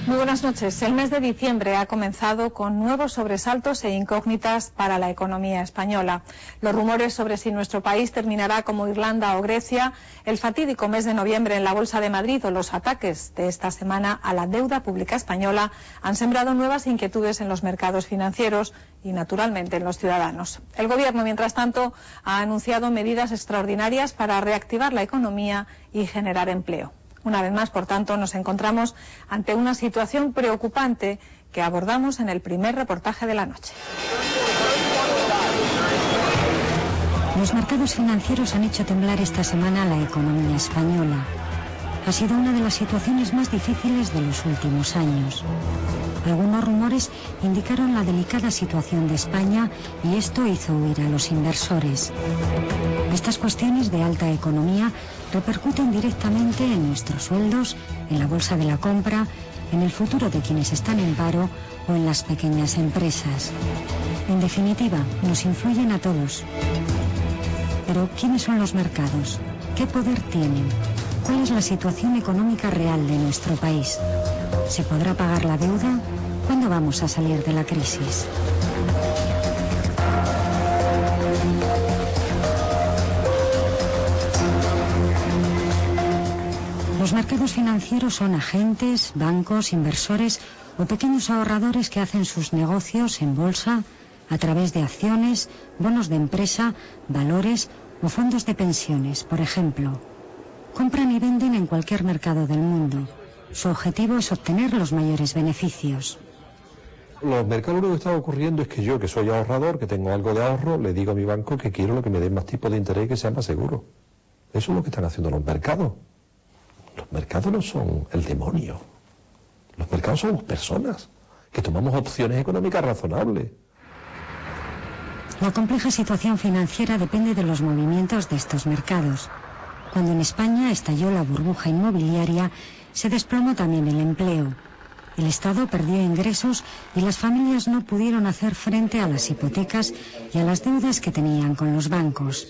Muy buenas noches. El mes de diciembre ha comenzado con nuevos sobresaltos e incógnitas para la economía española. Los rumores sobre si nuestro país terminará como Irlanda o Grecia, el fatídico mes de noviembre en la Bolsa de Madrid o los ataques de esta semana a la deuda pública española han sembrado nuevas inquietudes en los mercados financieros y, naturalmente, en los ciudadanos. El Gobierno, mientras tanto, ha anunciado medidas extraordinarias para reactivar la economía y generar empleo. Una vez más, por tanto, nos encontramos ante una situación preocupante que abordamos en el primer reportaje de la noche. Los mercados financieros han hecho temblar esta semana la economía española. Ha sido una de las situaciones más difíciles de los últimos años. Algunos rumores indicaron la delicada situación de España y esto hizo huir a los inversores. Estas cuestiones de alta economía repercuten directamente en nuestros sueldos, en la bolsa de la compra, en el futuro de quienes están en paro o en las pequeñas empresas. En definitiva, nos influyen a todos. Pero, ¿quiénes son los mercados? ¿Qué poder tienen? ¿Cuál es la situación económica real de nuestro país? ¿Se podrá pagar la deuda? ¿Cuándo vamos a salir de la crisis? Los mercados financieros son agentes, bancos, inversores o pequeños ahorradores que hacen sus negocios en bolsa a través de acciones, bonos de empresa, valores o fondos de pensiones, por ejemplo. Compran y venden en cualquier mercado del mundo. Su objetivo es obtener los mayores beneficios. Los mercados, lo que está ocurriendo es que yo, que soy ahorrador, que tengo algo de ahorro, le digo a mi banco que quiero lo que me dé más tipo de interés y que sea más seguro. Eso es lo que están haciendo los mercados. Los mercados no son el demonio. Los mercados somos personas que tomamos opciones económicas razonables. La compleja situación financiera depende de los movimientos de estos mercados. Cuando en España estalló la burbuja inmobiliaria, se desplomó también el empleo. El Estado perdió ingresos y las familias no pudieron hacer frente a las hipotecas y a las deudas que tenían con los bancos.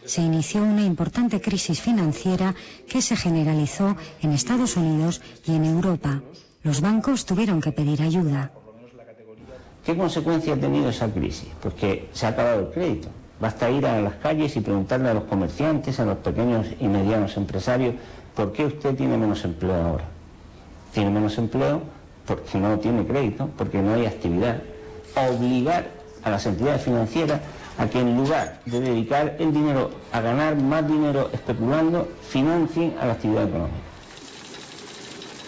Se inició una importante crisis financiera que se generalizó en Estados Unidos y en Europa. Los bancos tuvieron que pedir ayuda. ¿Qué consecuencia ha tenido esa crisis? Pues que se ha acabado el crédito. Basta ir a las calles y preguntarle a los comerciantes, a los pequeños y medianos empresarios, ¿por qué usted tiene menos empleo ahora? Tiene menos empleo porque no tiene crédito, porque no hay actividad. Obligar a las entidades financieras a que en lugar de dedicar el dinero a ganar más dinero especulando, financien a la actividad económica.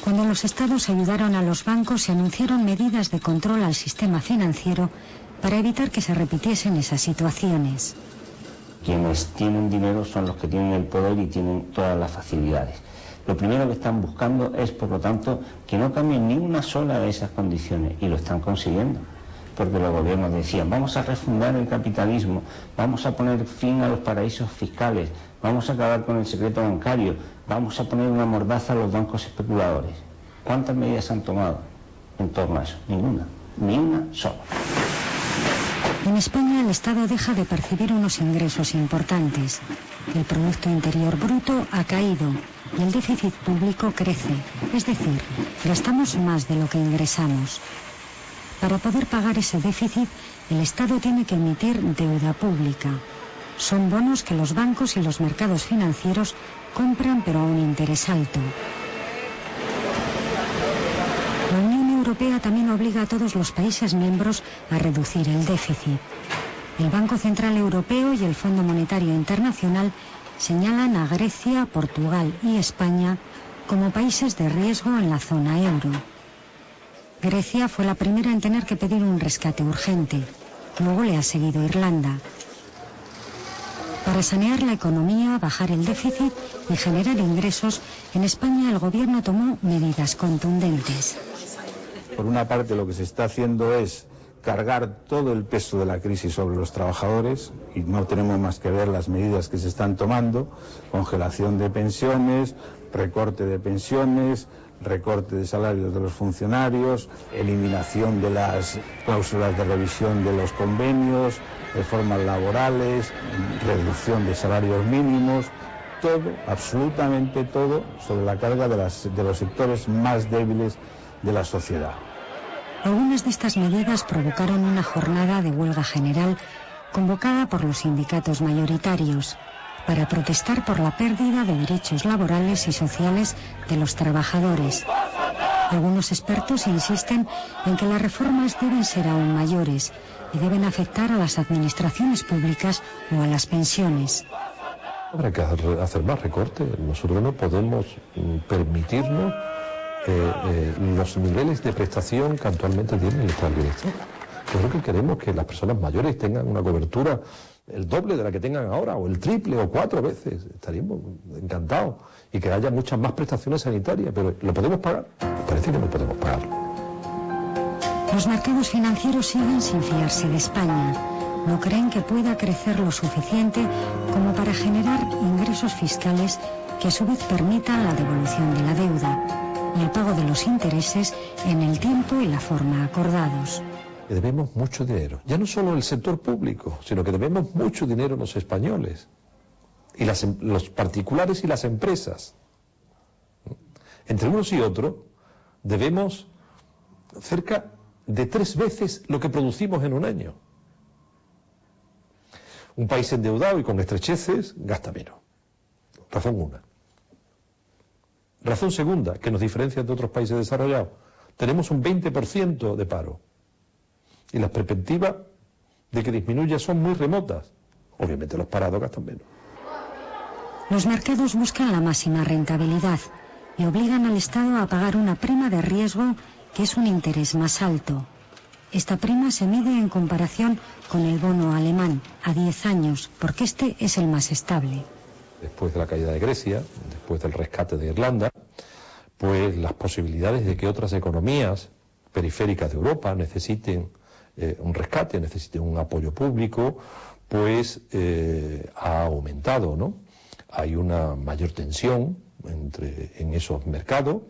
Cuando los estados ayudaron a los bancos, se anunciaron medidas de control al sistema financiero para evitar que se repitiesen esas situaciones. Quienes tienen dinero son los que tienen el poder y tienen todas las facilidades. Lo primero que están buscando es, por lo tanto, que no cambien ni una sola de esas condiciones, y lo están consiguiendo. Porque los gobiernos decían, vamos a refundar el capitalismo, vamos a poner fin a los paraísos fiscales, vamos a acabar con el secreto bancario, vamos a poner una mordaza a los bancos especuladores. ¿Cuántas medidas han tomado en torno a eso? Ninguna, ni una sola. En España el Estado deja de percibir unos ingresos importantes. El Producto Interior Bruto ha caído y el déficit público crece, es decir, gastamos más de lo que ingresamos. Para poder pagar ese déficit, el Estado tiene que emitir deuda pública. Son bonos que los bancos y los mercados financieros compran, pero a un interés alto. La Unión Europea también obliga a todos los países miembros a reducir el déficit. El Banco Central Europeo y el Fondo Monetario Internacional señalan a Grecia, Portugal y España como países de riesgo en la zona euro. Grecia fue la primera en tener que pedir un rescate urgente. Luego le ha seguido Irlanda. Para sanear la economía, bajar el déficit y generar ingresos, en España el gobierno tomó medidas contundentes. Por una parte, lo que se está haciendo es cargar todo el peso de la crisis sobre los trabajadores, y no tenemos más que ver las medidas que se están tomando: congelación de pensiones, recorte de pensiones, recorte de salarios de los funcionarios, eliminación de las cláusulas de revisión de los convenios, reformas laborales, reducción de salarios mínimos, todo, absolutamente todo, sobre la carga de los sectores más débiles de la sociedad. Algunas de estas medidas provocaron una jornada de huelga general convocada por los sindicatos mayoritarios para protestar por la pérdida de derechos laborales y sociales de los trabajadores. Algunos expertos insisten en que las reformas deben ser aún mayores y deben afectar a las administraciones públicas o a las pensiones. Habrá que hacer más recortes. Nosotros no podemos permitirnos los niveles de prestación que actualmente tiene el Estado del Bienestar. Nosotros que queremos que las personas mayores tengan una cobertura el doble de la que tengan ahora, o el triple, o 4 veces. Estaríamos encantados. Y que haya muchas más prestaciones sanitarias. Pero ¿lo podemos pagar? Parece que no podemos pagarlo. Los mercados financieros siguen sin fiarse de España. No creen que pueda crecer lo suficiente como para generar ingresos fiscales que a su vez permitan la devolución de la deuda y el pago de los intereses en el tiempo y la forma acordados. Debemos mucho dinero, ya no solo el sector público, sino que debemos mucho dinero los españoles, y los particulares y las empresas. Entre unos y otros debemos cerca de 3 veces lo que producimos en un año. Un país endeudado y con estrecheces gasta menos. Razón 1. Razón segunda, que nos diferencia de otros países desarrollados. Tenemos un 20% de paro. Y las perspectivas de que disminuya son muy remotas. Obviamente los parados gastan menos. Los mercados buscan la máxima rentabilidad y obligan al Estado a pagar una prima de riesgo que es un interés más alto. Esta prima se mide en comparación con el bono alemán a 10 años, porque este es el más estable. Después de la caída de Grecia, después del rescate de Irlanda, pues las posibilidades de que otras economías periféricas de Europa necesiten un rescate, necesiten un apoyo público, pues ha aumentado, ¿no? Hay una mayor tensión en esos mercados,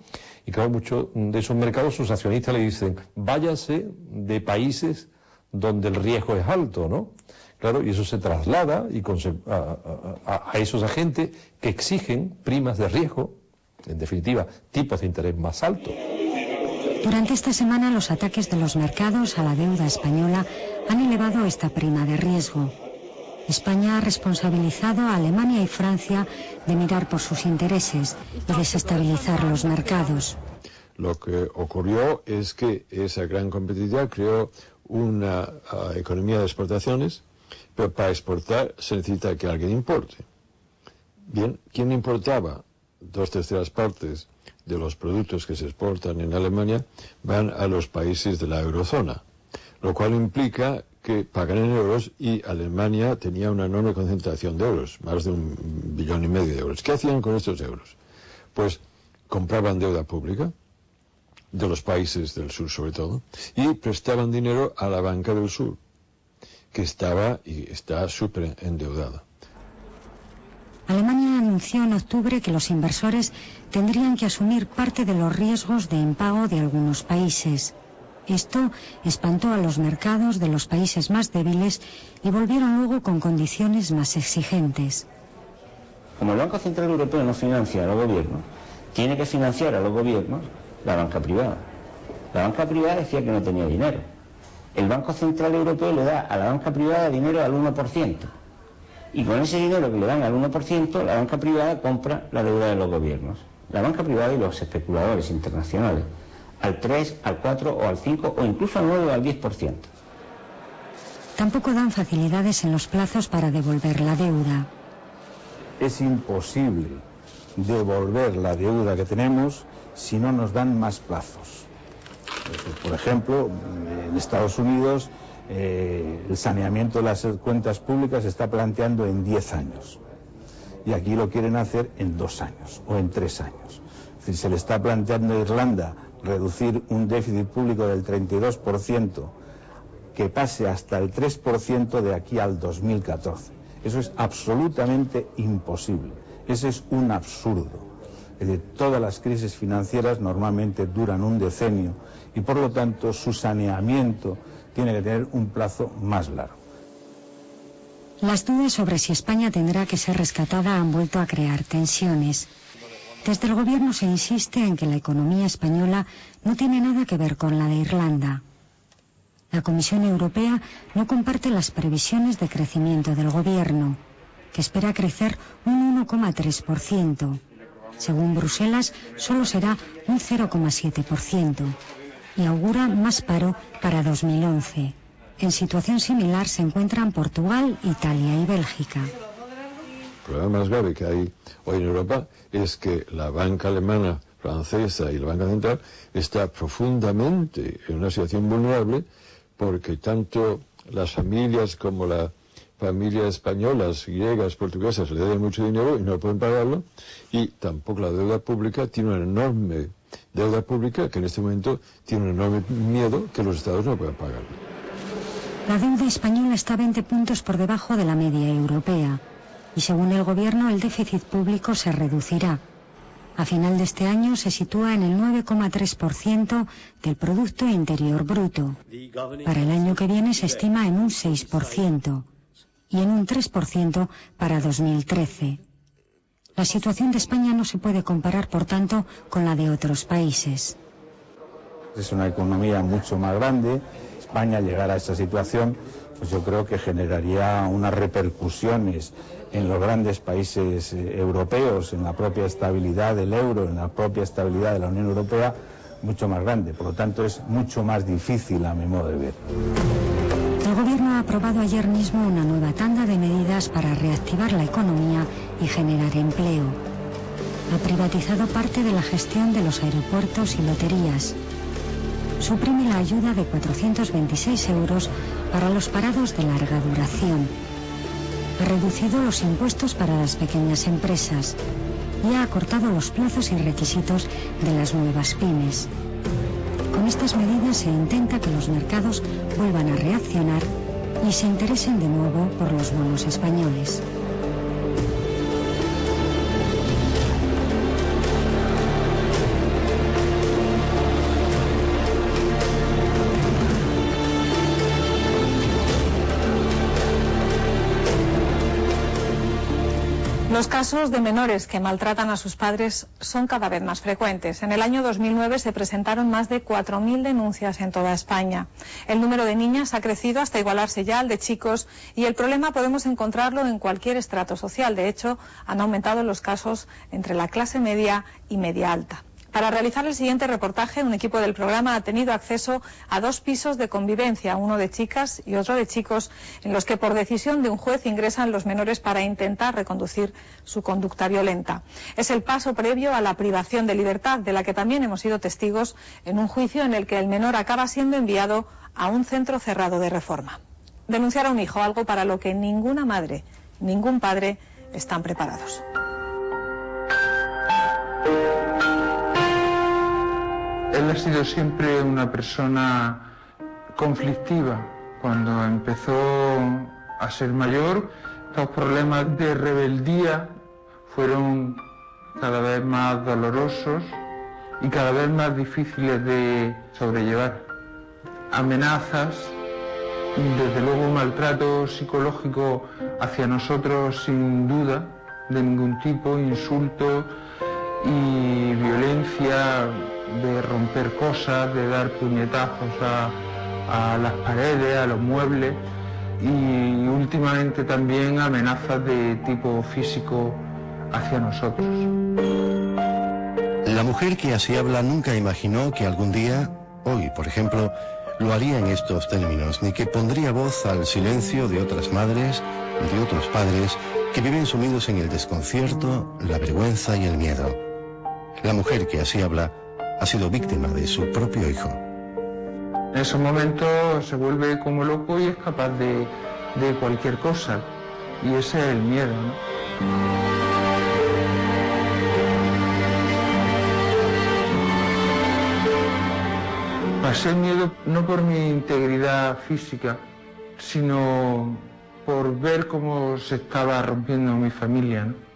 y claro, muchos de esos mercados sus accionistas le dicen, váyase de países donde el riesgo es alto, ¿no? Claro, y eso se traslada a esos agentes que exigen primas de riesgo, en definitiva, tipos de interés más altos. Durante esta semana los ataques de los mercados a la deuda española han elevado esta prima de riesgo. España ha responsabilizado a Alemania y Francia de mirar por sus intereses y desestabilizar los mercados. Lo que ocurrió es que esa gran competitividad creó una economía de exportaciones, pero para exportar se necesita que alguien importe. Bien, ¿quién importaba? 2/3 partes de los productos que se exportan en Alemania van a los países de la eurozona, lo cual implica que pagan en euros, y Alemania tenía una enorme concentración de euros, más de 1,5 billón de euros. ¿Qué hacían con estos euros? Pues compraban deuda pública de los países del sur sobre todo, y prestaban dinero a la banca del sur, que estaba y está súper endeudada. Alemania anunció en octubre que los inversores tendrían que asumir parte de los riesgos de impago de algunos países. Esto espantó a los mercados de los países más débiles y volvieron luego con condiciones más exigentes. Como el Banco Central Europeo no financia a los gobiernos, tiene que financiar a los gobiernos la banca privada. La banca privada decía que no tenía dinero. El Banco Central Europeo le da a la banca privada dinero al 1%. Y con ese dinero que le dan al 1%, la banca privada compra la deuda de los gobiernos. La banca privada y los especuladores internacionales, al 3, al 4 o al 5 o incluso al 9 o al 10%. Tampoco dan facilidades en los plazos para devolver la deuda. Es imposible devolver la deuda que tenemos si no nos dan más plazos. Por ejemplo, en Estados Unidos el saneamiento de las cuentas públicas se está planteando en 10 años. Y aquí lo quieren hacer en 2 años o en 3 años. Es decir, se le está planteando a Irlanda reducir un déficit público del 32%, que pase hasta el 3% de aquí al 2014. Eso es absolutamente imposible. Ese es un absurdo. Es decir, todas las crisis financieras normalmente duran un decenio y por lo tanto su saneamiento tiene que tener un plazo más largo. Las dudas sobre si España tendrá que ser rescatada han vuelto a crear tensiones. Desde el gobierno se insiste en que la economía española no tiene nada que ver con la de Irlanda. La Comisión Europea no comparte las previsiones de crecimiento del gobierno, que espera crecer un 1,3%. Según Bruselas, solo será un 0,7%, y augura más paro para 2011. En situación similar se encuentran Portugal, Italia y Bélgica. El problema más grave que hay hoy en Europa es que la banca alemana, francesa y la banca central está profundamente en una situación vulnerable, porque tanto las familias como las familias españolas, griegas, portuguesas le deben mucho dinero y no pueden pagarlo, y tampoco la deuda pública tiene una enorme deuda pública que en este momento tiene un enorme miedo que los estados no puedan pagar. La deuda española está 20 puntos por debajo de la media europea y según el gobierno el déficit público se reducirá. A final de este año se sitúa en el 9,3% del Producto Interior Bruto. Para el año que viene se estima en un 6% y en un 3% para 2013. La situación de España no se puede comparar, por tanto, con la de otros países. Es una economía mucho más grande. España, llegar a esa situación, pues yo creo que generaría unas repercusiones en los grandes países europeos, en la propia estabilidad del euro, en la propia estabilidad de la Unión Europea, mucho más grande. Por lo tanto, es mucho más difícil a mi modo de ver. El gobierno ha aprobado ayer mismo una nueva tanda de medidas para reactivar la economía y generar empleo. Ha privatizado parte de la gestión de los aeropuertos y loterías. Suprime la ayuda de 426 euros para los parados de larga duración. Ha reducido los impuestos para las pequeñas empresas y ha acortado los plazos y requisitos de las nuevas pymes. Con estas medidas se intenta que los mercados vuelvan a reaccionar y se interesen de nuevo por los bonos españoles. Los casos de menores que maltratan a sus padres son cada vez más frecuentes. En el año 2009 se presentaron más de 4.000 denuncias en toda España. El número de niñas ha crecido hasta igualarse ya al de chicos y el problema podemos encontrarlo en cualquier estrato social. De hecho, han aumentado los casos entre la clase media y media alta. Para realizar el siguiente reportaje, un equipo del programa ha tenido acceso a 2 pisos de convivencia, uno de chicas y otro de chicos, en los que por decisión de un juez ingresan los menores para intentar reconducir su conducta violenta. Es el paso previo a la privación de libertad, de la que también hemos sido testigos en un juicio en el que el menor acaba siendo enviado a un centro cerrado de reforma. Denunciar a un hijo, algo para lo que ninguna madre, ningún padre están preparados. Él ha sido siempre una persona conflictiva. Cuando empezó a ser mayor, los problemas de rebeldía fueron cada vez más dolorosos y cada vez más difíciles de sobrellevar. Amenazas, desde luego maltrato psicológico hacia nosotros sin duda, de ningún tipo, insultos y violencia, de romper cosas, de dar puñetazos a las paredes, a los muebles y últimamente también amenazas de tipo físico hacia nosotros. La mujer que así habla nunca imaginó que algún día, hoy por ejemplo, lo haría en estos términos, ni que pondría voz al silencio de otras madres, de otros padres que viven sumidos en el desconcierto, la vergüenza y el miedo. La mujer que así habla ha sido víctima de su propio hijo. En esos momentos se vuelve como loco y es capaz de cualquier cosa. Y ese es el miedo, ¿no? Pasé miedo no por mi integridad física, sino por ver cómo se estaba rompiendo mi familia, ¿no?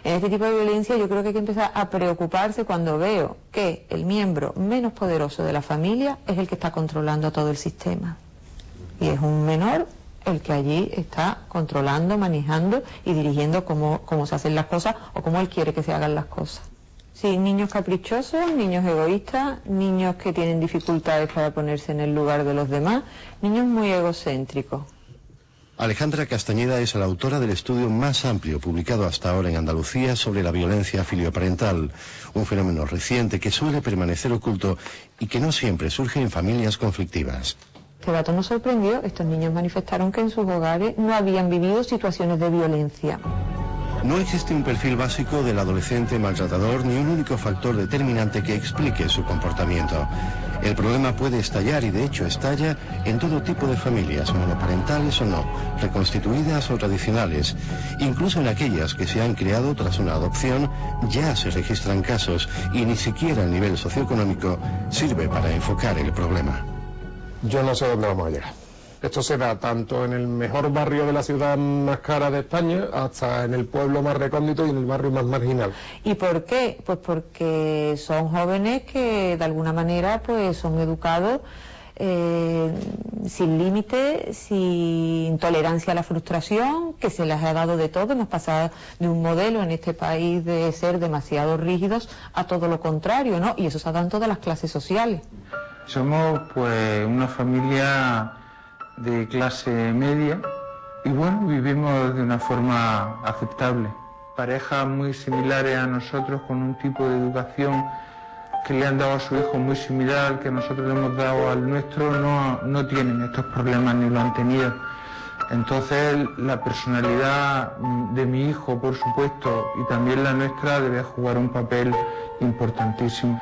En este tipo de violencia yo creo que hay que empezar a preocuparse cuando veo que el miembro menos poderoso de la familia es el que está controlando todo el sistema. Y es un menor el que allí está controlando, manejando y dirigiendo cómo se hacen las cosas o cómo él quiere que se hagan las cosas. Sí, niños caprichosos, niños egoístas, niños que tienen dificultades para ponerse en el lugar de los demás, niños muy egocéntricos. Alejandra Castañeda es la autora del estudio más amplio publicado hasta ahora en Andalucía sobre la violencia filioparental, un fenómeno reciente que suele permanecer oculto y que no siempre surge en familias conflictivas. Este dato nos sorprendió. Estos niños manifestaron que en sus hogares no habían vivido situaciones de violencia. No existe un perfil básico del adolescente maltratador ni un único factor determinante que explique su comportamiento. El problema puede estallar y de hecho estalla en todo tipo de familias, monoparentales o no, reconstituidas o tradicionales. Incluso en aquellas que se han creado tras una adopción ya se registran casos y ni siquiera el nivel socioeconómico sirve para enfocar el problema. Yo no sé dónde vamos a llegar. Esto se da tanto en el mejor barrio de la ciudad más cara de España hasta en el pueblo más recóndito y en el barrio más marginal. ¿Y por qué? Pues porque son jóvenes que de alguna manera pues son educados sin límite, sin tolerancia a la frustración, que se les ha dado de todo. Hemos pasado de un modelo en este país de ser demasiado rígidos a todo lo contrario, ¿no? Y eso se ha dado en todas las clases sociales. Somos pues una familia de clase media y bueno, vivimos de una forma aceptable. Parejas muy similares a nosotros, con un tipo de educación que le han dado a su hijo muy similar al que nosotros le hemos dado al nuestro, no tienen estos problemas ni lo han tenido. Entonces la personalidad de mi hijo, por supuesto, y también la nuestra debe jugar un papel importantísimo.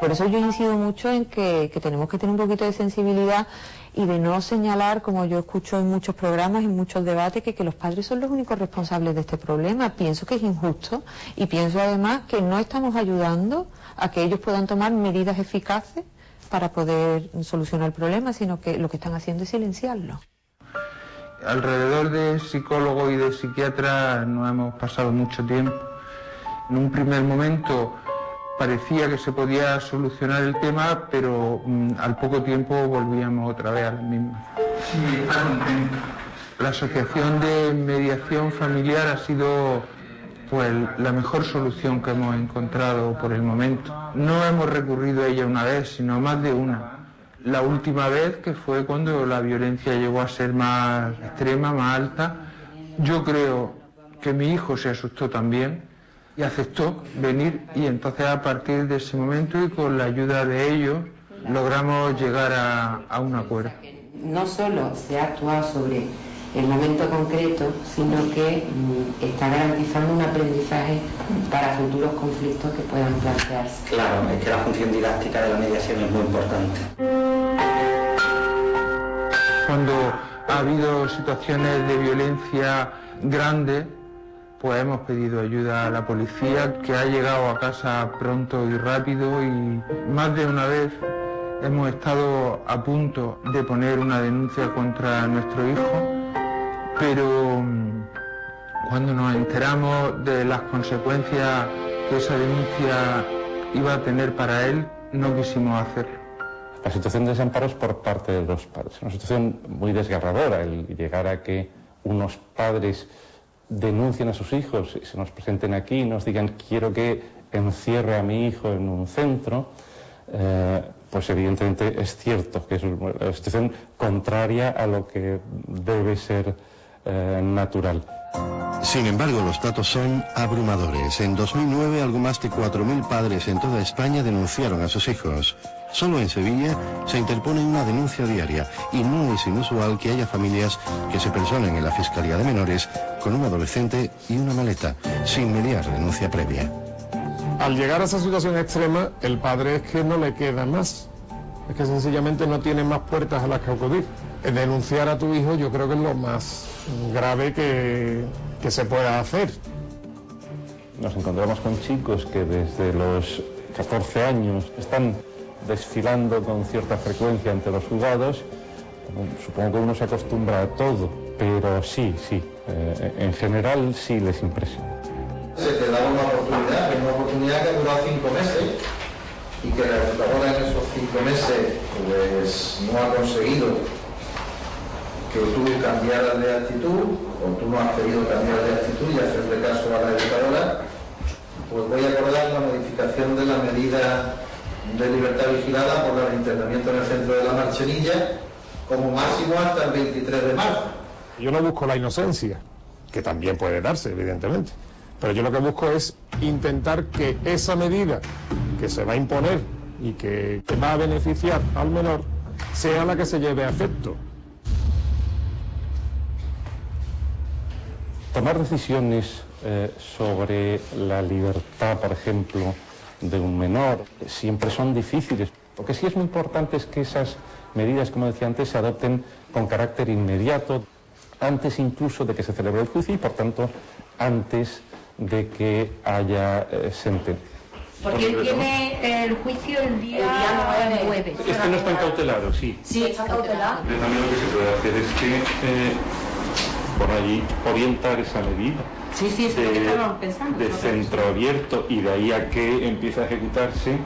Por eso yo incido mucho en que tenemos que tener un poquito de sensibilidad y de no señalar, como yo escucho en muchos programas, en muchos debates, que los padres son los únicos responsables de este problema. Pienso que es injusto y pienso además que no estamos ayudando a que ellos puedan tomar medidas eficaces para poder solucionar el problema, sino que lo que están haciendo es silenciarlo. Alrededor de psicólogos y de psiquiatras no hemos pasado mucho tiempo. En un primer momento parecía que se podía solucionar el tema, pero al poco tiempo volvíamos otra vez a las mismas. Sí, está contento. La Asociación de Mediación Familiar ha sido pues la mejor solución que hemos encontrado por el momento. No hemos recurrido a ella una vez, sino más de una. La última vez, que fue cuando la violencia llegó a ser más extrema, más alta, yo creo que mi hijo se asustó también y aceptó venir, y entonces a partir de ese momento y con la ayuda de ellos logramos llegar a un acuerdo. No solo se ha actuado sobre el momento concreto, sino que está garantizando un aprendizaje para futuros conflictos que puedan plantearse. Claro, es que la función didáctica de la mediación es muy importante. Cuando ha habido situaciones de violencia grandes, pues hemos pedido ayuda a la policía, que ha llegado a casa pronto y rápido, y más de una vez hemos estado a punto de poner una denuncia contra nuestro hijo, pero cuando nos enteramos de las consecuencias que esa denuncia iba a tener para él, no quisimos hacerlo. La situación de desamparo es por parte de los padres, una situación muy desgarradora, el llegar a que unos padres denuncien a sus hijos y se nos presenten aquí y nos digan quiero que encierre a mi hijo en un centro, pues evidentemente es cierto que es una situación contraria a lo que debe ser natural. Sin embargo, los datos son abrumadores. En 2009, algo más de 4.000 padres en toda España denunciaron a sus hijos. Solo en Sevilla se interpone una denuncia diaria y no es inusual que haya familias que se personen en la Fiscalía de Menores con un adolescente y una maleta, sin mediar denuncia previa. Al llegar a esa situación extrema, el padre es que no le queda más. Es que sencillamente no tiene más puertas a las que acudir. Denunciar a tu hijo yo creo que es lo más grave que se pueda hacer. Nos encontramos con chicos que desde los 14 años están desfilando con cierta frecuencia ante los juzgados. Supongo que uno se acostumbra a todo, pero sí, en general sí les impresiona. Se te da una oportunidad que ha durado 5 meses y que la ahora en esos 5 meses pues no ha conseguido que tú cambiaras de actitud, o tú no has querido cambiar de actitud y hacerle caso a la educadora, pues voy a acordar la modificación de la medida de libertad vigilada por el internamiento en el centro de la Marchenilla, como máximo hasta el 23 de marzo. Yo no busco la inocencia, que también puede darse, evidentemente, pero yo lo que busco es intentar que esa medida que se va a imponer y que va a beneficiar al menor sea la que se lleve a efecto. Tomar decisiones sobre la libertad, por ejemplo, de un menor, siempre son difíciles. Lo que sí es muy importante es que esas medidas, como decía antes, se adopten con carácter inmediato, antes incluso de que se celebre el juicio y, por tanto, antes de que haya sentencia. Porque él tiene el juicio el día 9. Este no está encarcelado, sí. Sí, está cautelado. También lo que se puede hacer es que por allí orientar esa medida. Sí, es lo que estábamos pensando. De centro abierto, y de ahí a que empiece a ejecutarse,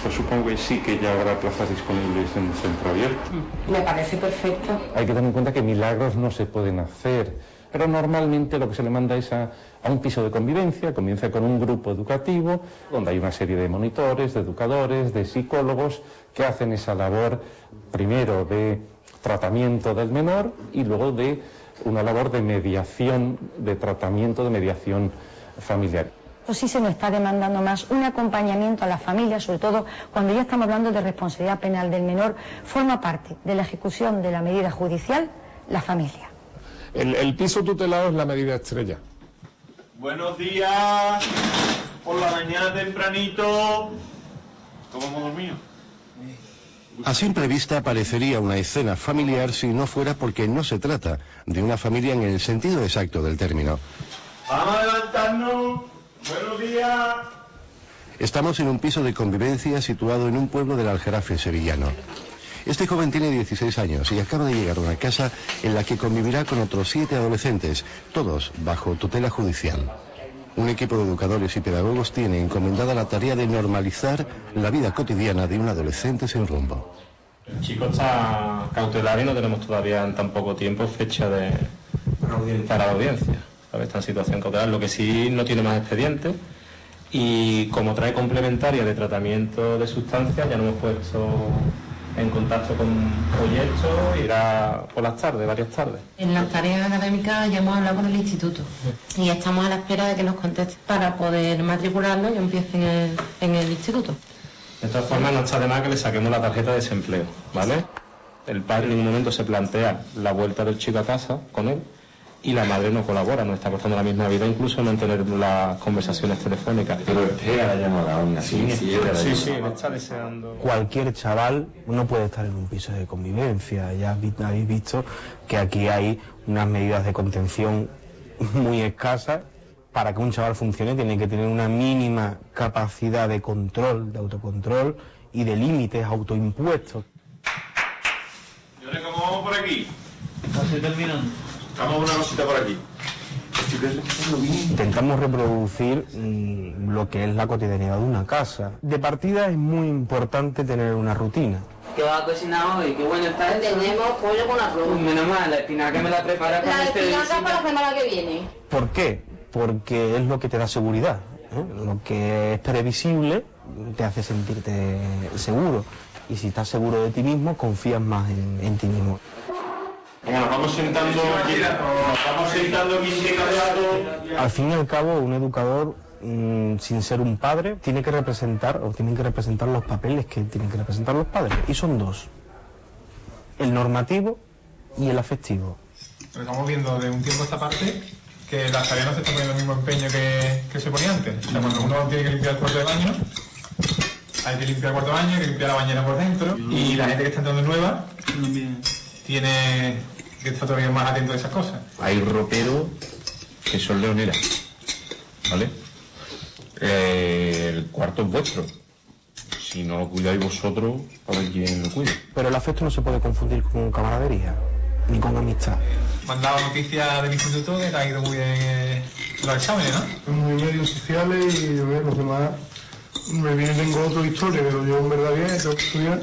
pues supongo que sí que ya habrá plazas disponibles en centro abierto. Me parece perfecto. Hay que tener en cuenta que milagros no se pueden hacer, pero normalmente lo que se le manda es a un piso de convivencia, comienza con un grupo educativo, donde hay una serie de monitores, de educadores, de psicólogos, que hacen esa labor primero de tratamiento del menor y luego de una labor de mediación, de tratamiento, de mediación familiar. Pues sí se nos está demandando más un acompañamiento a la familia, sobre todo cuando ya estamos hablando de responsabilidad penal del menor, forma parte de la ejecución de la medida judicial la familia. El piso tutelado es la medida estrella. Buenos días, por la mañana tempranito. ¿Cómo hemos dormido? A simple vista parecería una escena familiar si no fuera porque no se trata de una familia en el sentido exacto del término. Vamos a levantarnos. Buenos días. Estamos en un piso de convivencia situado en un pueblo del Aljarafe sevillano. Este joven tiene 16 años y acaba de llegar a una casa en la que convivirá con otros 7 adolescentes, todos bajo tutela judicial. Un equipo de educadores y pedagogos tiene encomendada la tarea de normalizar la vida cotidiana de un adolescente sin rumbo. El chico está cautelar y no tenemos todavía en tan poco tiempo fecha para la audiencia. Está en situación cautelar, lo que sí no tiene más expedientes, y como trae complementaria de tratamiento de sustancias, ya nos hemos puesto en contacto con proyectos, irá por las tardes, varias tardes. En las tareas académicas ya hemos hablado con el instituto y estamos a la espera de que nos conteste para poder matricularlo y empiece en el instituto. De todas formas, no está de más que le saquemos la tarjeta de desempleo, ¿vale? El padre en ningún momento se plantea la vuelta del chico a casa con él, y la madre no colabora, no está costando la misma vida, incluso mantener las conversaciones telefónicas. Pero espera la llamada aún así. Sí, me está deseando. Cualquier chaval no puede estar en un piso de convivencia. Ya habéis visto que aquí hay unas medidas de contención muy escasas. Para que un chaval funcione tiene que tener una mínima capacidad de control, de autocontrol y de límites autoimpuestos. Señores, ¿cómo vamos por aquí? Casi terminando. Vamos una cosita por aquí. Intentamos reproducir lo que es la cotidianidad de una casa. De partida es muy importante tener una rutina. ¿Qué vas a cocinar hoy? Qué bueno está. Tenemos pollo con arroz. Menos mal, la espinaca me la prepara con La espinaca para la semana que viene. ¿Por qué? Porque es lo que te da seguridad, ¿eh? Lo que es previsible te hace sentirte seguro. Y si estás seguro de ti mismo, confías más en ti mismo. Venga, nos vamos sentando aquí en cada lado. Al fin y al cabo, un educador, sin ser un padre, tiene que representar, o tienen que representar los papeles que tienen que representar los padres. Y son dos: el normativo y el afectivo. Estamos viendo de un tiempo a esta parte que las tareas no se están poniendo el mismo empeño que se ponía antes. O sea, cuando uno tiene que limpiar el cuarto de baño, hay que limpiar el cuarto de baño, hay que limpiar la bañera por dentro, y la gente que está entrando nueva tiene que estar todavía más atento a esas cosas. Hay roperos que son leoneras, ¿vale? El cuarto es vuestro. Si no lo cuidáis vosotros, a ver quién lo cuida. Pero el afecto no se puede confundir con camaradería, ni con amistad. Me han dado noticias del instituto que te ha ido muy bien los exámenes, ¿no? Muy medios sociales y los demás tengo otra historia, pero yo en verdad bien, tengo que estudiar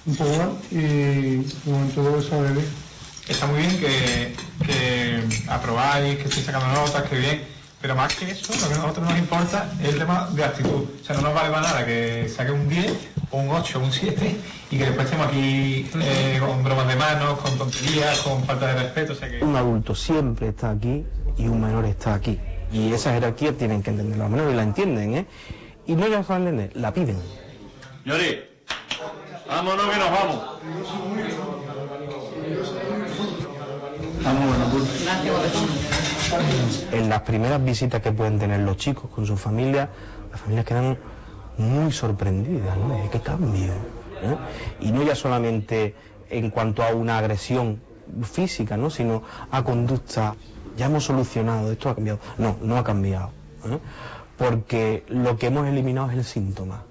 un poco más y de momento debo saber bien. está muy bien que aprobáis, que estéis sacando notas, que bien, pero más que eso, lo que a nosotros nos importa es el tema de actitud. O sea, no nos vale para nada que saque un 10 o un 8 o un 7 y que después estemos aquí con bromas de manos, con tonterías, con falta de respeto. O sea que... Un adulto siempre está aquí y un menor está aquí. Y esa jerarquía tienen que entender los menores y la entienden, ¿eh? Y no la saben entender, la piden. Señores, vámonos que nos vamos. En las primeras visitas que pueden tener los chicos con su familia, las familias quedan muy sorprendidas, ¿no? ¿Qué cambio? ¿Eh? Y no ya solamente en cuanto a una agresión física, ¿no? Sino a conducta. Ya hemos solucionado, esto ha cambiado. No, no ha cambiado, ¿eh? Porque lo que hemos eliminado es el síntoma.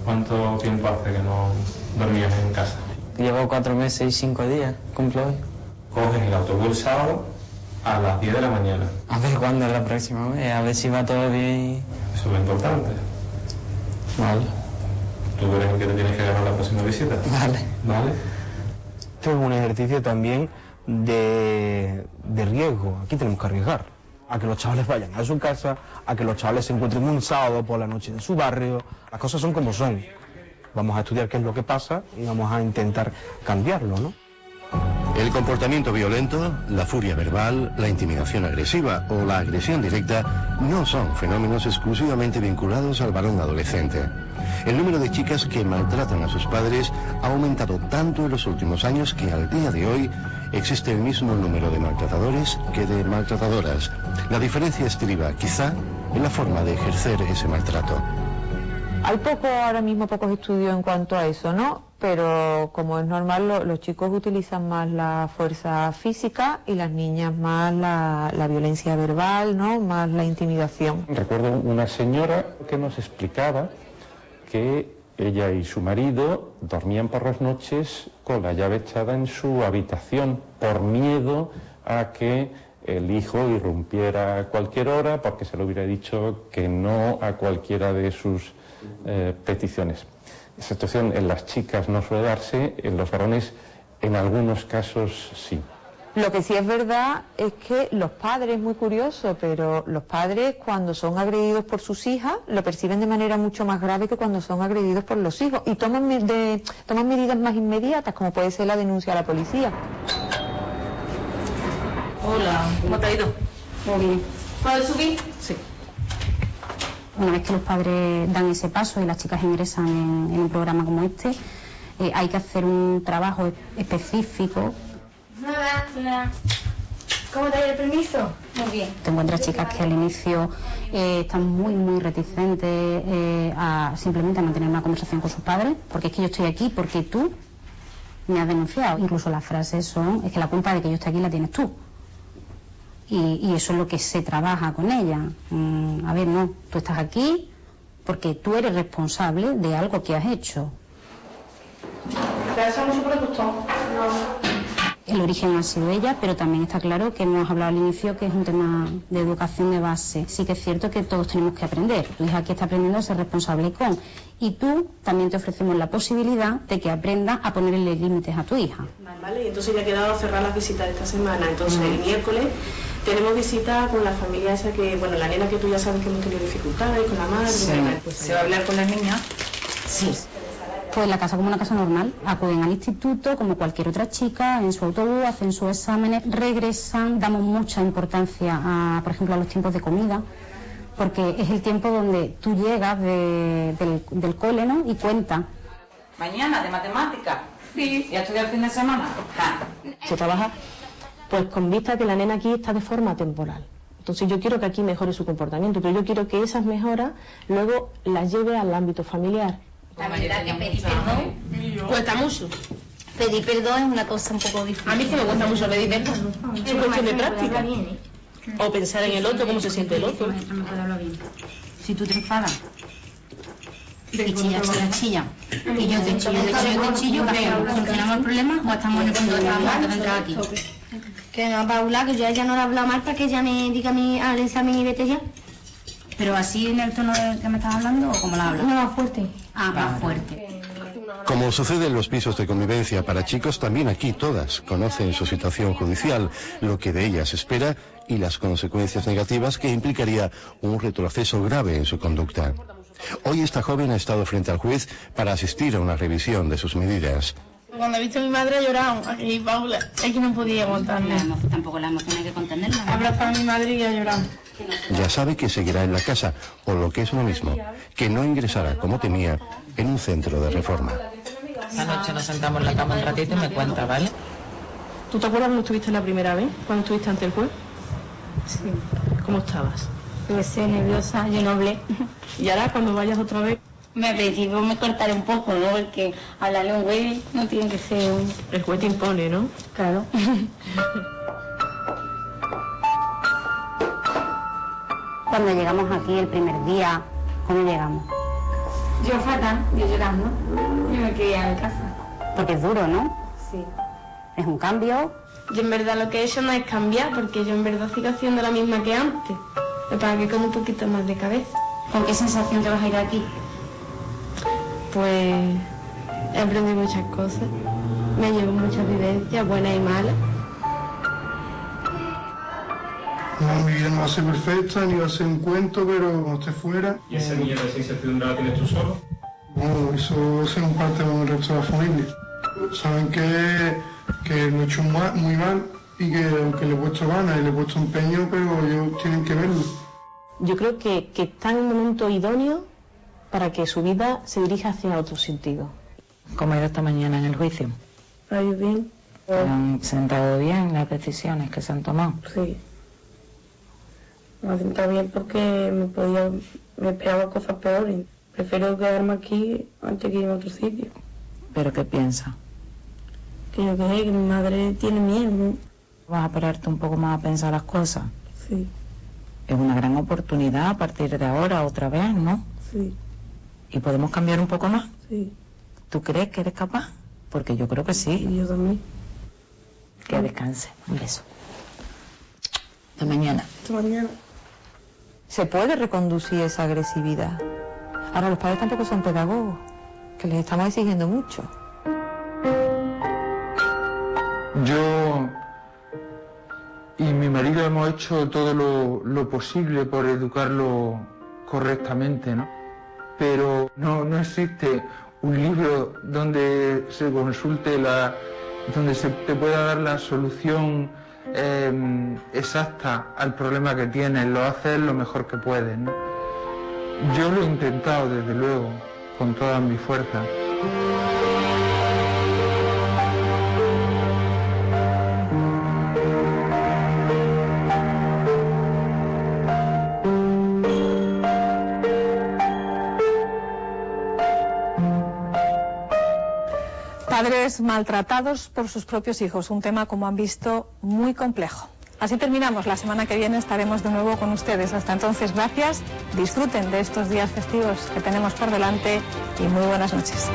¿Cuánto tiempo hace que no dormías en casa? Llevo 4 meses y 5 días, cumplo hoy. Coges el autobús el sábado a las 10 de la mañana. A ver cuándo es la próxima vez, a ver si va todo bien. Eso es lo importante. Vale. Tú verás en qué te tienes que agarrar la próxima visita. Vale. Vale. Esto es un ejercicio también de riesgo. Aquí tenemos que arriesgar a que los chavales vayan a su casa, a que los chavales se encuentren un sábado por la noche en su barrio. Las cosas son como son. Vamos a estudiar qué es lo que pasa y vamos a intentar cambiarlo, ¿no? El comportamiento violento, la furia verbal, la intimidación agresiva o la agresión directa no son fenómenos exclusivamente vinculados al varón adolescente. El número de chicas que maltratan a sus padres ha aumentado tanto en los últimos años que al día de hoy existe el mismo número de maltratadores que de maltratadoras. La diferencia estriba, quizá, en la forma de ejercer ese maltrato. Hay ahora mismo pocos estudios en cuanto a eso, ¿no? Pero como es normal, los chicos utilizan más la fuerza física y las niñas más la violencia verbal, ¿no? Más la intimidación. Recuerdo una señora que nos explicaba que ella y su marido dormían por las noches con la llave echada en su habitación por miedo a que el hijo irrumpiera a cualquier hora porque se le hubiera dicho que no a cualquiera de sus peticiones. Esa situación en las chicas no suele darse, en los varones en algunos casos sí. Lo que sí es verdad es que los padres, muy curioso, pero los padres cuando son agredidos por sus hijas lo perciben de manera mucho más grave que cuando son agredidos por los hijos y toman medidas más inmediatas, como puede ser la denuncia a la policía. Hola, ¿cómo te ha ido? Muy bien. ¿Puedes subir? Sí. Una vez que los padres dan ese paso y las chicas ingresan en un programa como este, hay que hacer un trabajo específico. Hola. ¿Cómo te ha ido el permiso? Muy bien. Te encuentras chicas que al inicio están muy reticentes a simplemente a mantener una conversación con sus padres, porque es que yo estoy aquí porque tú me has denunciado. Incluso las frases son, es que la culpa de que yo esté aquí la tienes tú. Y eso es lo que se trabaja con ella. A ver, no, tú estás aquí porque tú eres responsable de algo que has hecho. ¿Eso no se preguntó? No. El origen ha sido ella, pero también está claro que hemos hablado al inicio que es un tema de educación de base. Sí que es cierto que todos tenemos que aprender. Tu hija aquí está aprendiendo a ser responsable con. Y tú también te ofrecemos la posibilidad de que aprendas a ponerle límites a tu hija. Vale, y entonces ya ha quedado cerrar las visitas esta semana. Entonces el miércoles tenemos visita con la familia esa que, bueno, la nena que tú ya sabes que hemos tenido dificultades con la madre. Sí. Pues, ¿se va a hablar con las niñas? Sí. Pues la casa como una casa normal, acuden al instituto como cualquier otra chica, en su autobús, hacen sus exámenes, regresan, damos mucha importancia a, por ejemplo, a los tiempos de comida, porque es el tiempo donde tú llegas del cole, ¿no? Y cuenta. Mañana, de matemáticas. Sí. ¿Y a estudiar el fin de semana? Se trabaja pues con vista a que la nena aquí está de forma temporal. Entonces yo quiero que aquí mejore su comportamiento, pero yo quiero que esas mejoras luego las lleve al ámbito familiar. La verdad que pedir perdón cuesta mucho. Pedir perdón es una cosa un poco difícil. A mí sí me cuesta mucho pedir perdón. Es cuestión de práctica. O pensar en el otro, cómo se siente el otro. Si tú te enfadas y chilla, y yo te chillo, ¿solucionamos el problema o estamos en el punto de trabajo de entrar aquí? Que no, Paula, que yo a ella no le he hablado mal para que ella me diga al examen y vete ya. ¿Pero así en el tono que me estás hablando o como la hablas? No, más fuerte. Ah, más fuerte. Como sucede en los pisos de convivencia para chicos, también aquí todas conocen su situación judicial, lo que de ellas espera y las consecuencias negativas que implicaría un retroceso grave en su conducta. Hoy esta joven ha estado frente al juez para asistir a una revisión de sus medidas. Cuando he visto a mi madre he llorado, aquí Paula, es que no podía aguantarme. Tampoco la emoción hay que contenerla. Abrazar a mi madre y ha llorado. Ya sabe que seguirá en la casa, o lo que es lo mismo, que no ingresará, como temía, en un centro de reforma. Esta noche nos sentamos en la cama un ratito y me cuenta, ¿vale? ¿Tú te acuerdas cuando estuviste la primera vez? ¿Cuando estuviste ante el juez? Sí. ¿Cómo estabas? Estuve nerviosa, yo no hablé. ¿Y ahora cuando vayas otra vez? Al principio me cortaré un poco, ¿no? Porque hablarle a un güey no tiene que ser un... El juez te impone, ¿no? Claro. Cuando llegamos aquí el primer día, ¿cómo llegamos? Yo fatal, yo llorando. Yo me quería ir a mi casa. Porque es duro, ¿no? Sí. Es un cambio. Yo en verdad lo que he hecho no es cambiar, porque yo en verdad sigo haciendo la misma que antes. Lo para que con un poquito más de cabeza. ¿Con qué sensación te vas a ir aquí? Pues he aprendido muchas cosas. Me llevo muchas vivencias, buenas y malas. No, mi vida no va a ser perfecta, ni va a ser un cuento, pero cuando esté fuera... ¿Y ese miedo, esa incertidumbre la tienes tú solo? No, eso es un parte con el resto de la familia. Saben que lo he hecho muy mal y que aunque le he puesto ganas y le he puesto empeño, pero ellos tienen que verlo. Yo creo que está en un momento idóneo para que su vida se dirija hacia otro sentido. ¿Cómo ha ido esta mañana en el juicio? ¿Ha ido bien? ¿Han sentado bien las decisiones que se han tomado? Sí. Me ha sentado bien porque me esperaba cosas peores. Prefiero quedarme aquí antes que ir a otro sitio. ¿Pero qué piensas? Que mi madre tiene miedo. ¿Vas a pararte un poco más a pensar las cosas? Sí. Es una gran oportunidad a partir de ahora, otra vez, ¿no? Sí. ¿Y podemos cambiar un poco más? Sí. ¿Tú crees que eres capaz? Porque yo creo que sí. Y yo también. Que descanse. Un beso. Hasta mañana. Hasta mañana. Se puede reconducir esa agresividad. Ahora los padres tampoco son pedagogos, que les estamos exigiendo mucho. Yo y mi marido hemos hecho todo lo posible por educarlo correctamente, ¿no? Pero no existe un libro donde se consulte donde se te pueda dar la solución exacta al problema que tienes. Lo haces lo mejor que puedes, ¿no? Yo lo he intentado, desde luego, con toda mi fuerza. Padres maltratados por sus propios hijos, un tema, como han visto, muy complejo. Así terminamos. La semana que viene estaremos de nuevo con ustedes. Hasta entonces, gracias. Disfruten de estos días festivos que tenemos por delante y muy buenas noches.